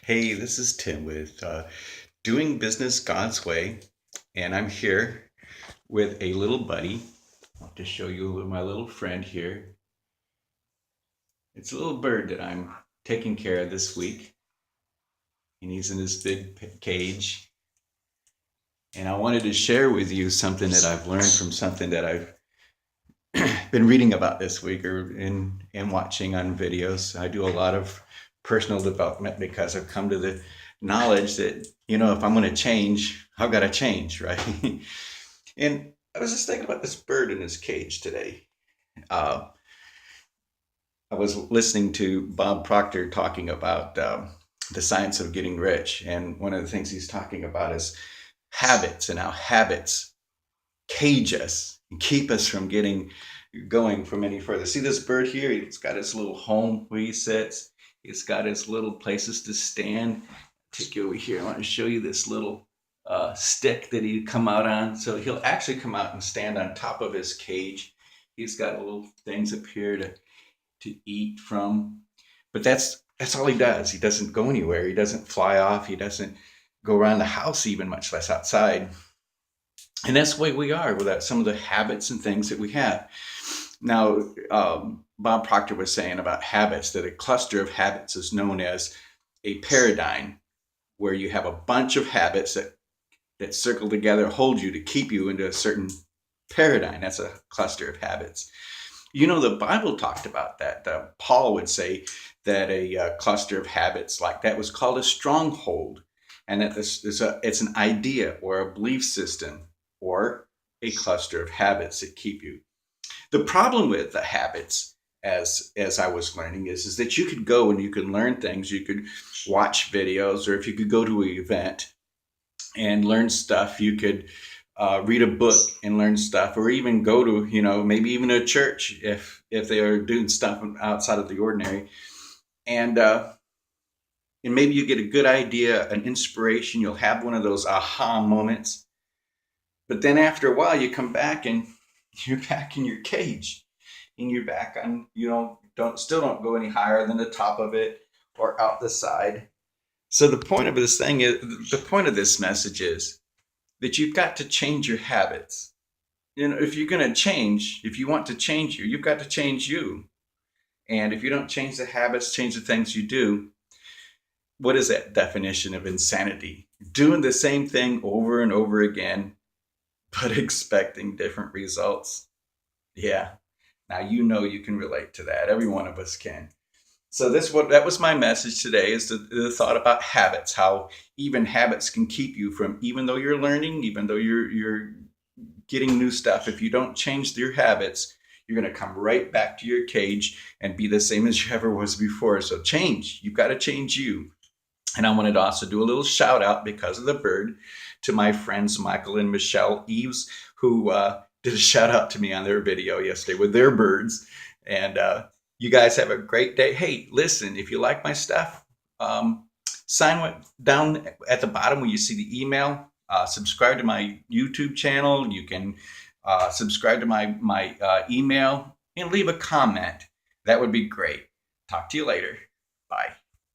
Hey, this is Tim with Doing Business God's Way, and I'm here with a little buddy. I'll just show you my little friend here. It's a little bird that I'm taking care of this week, and he's in this big cage. And I wanted to share with you something that I've learned from something that I've been reading about this week or in watching on videos. I do a lot of personal development because I've come to the knowledge that, if I'm going to change, I've got to change, right? And I was just thinking about this bird in his cage today. Uh, I was listening to Bob Proctor talking about the science of getting rich. And one of the things he's talking about is habits and how habits cage us and keep us from going from any further. See this bird here? He's got his little home where he sits. He's got his little places to stand. Take you over here. I want to show you this little stick that he'd come out on. So he'll actually come out and stand on top of his cage. He's got little things up here to eat from. But that's all he does. He doesn't go anywhere. He doesn't fly off. He doesn't go around the house even, much less outside. And that's the way we are with some of the habits and things that we have. Now, Bob Proctor was saying about habits that a cluster of habits is known as a paradigm, where you have a bunch of habits that circle together, hold you to keep you into a certain paradigm. That's a cluster of habits. The Bible talked about that. Paul would say that a cluster of habits like that was called a stronghold, and that it's an idea or a belief system or a cluster of habits that keep you. The problem with the habits, as I was learning, is that you could go and you could learn things. You could watch videos, or if you could go to an event and learn stuff, you could read a book and learn stuff, or even go to, maybe even a church if they are doing stuff outside of the ordinary. And maybe you get a good idea, an inspiration. You'll have one of those aha moments. But then after a while, you come back and you're back in your cage, and you're back on, don't go any higher than the top of it or out the side. So the point of this message is that you've got to change your habits. If you're going to change, if you want to change you've got to change you. And if you don't change the habits, change the things you do, what is that definition of insanity? Doing the same thing over and over again, but expecting different results. Yeah. Now you can relate to that. Every one of us can. So that was my message today, is the thought about habits, how even habits can keep you from, even though you're learning, even though you're getting new stuff, if you don't change your habits, you're going to come right back to your cage and be the same as you ever was before. So change. You've got to change you. And I wanted to also do a little shout out, because of the bird, to my friends Michael and Michelle Eves, who did a shout out to me on their video yesterday with their birds. And you guys have a great day. Hey, listen, if you like my stuff, sign down at the bottom where you see the email. Subscribe to my YouTube channel. You can subscribe to my email and leave a comment. That would be great. Talk to you later. Bye.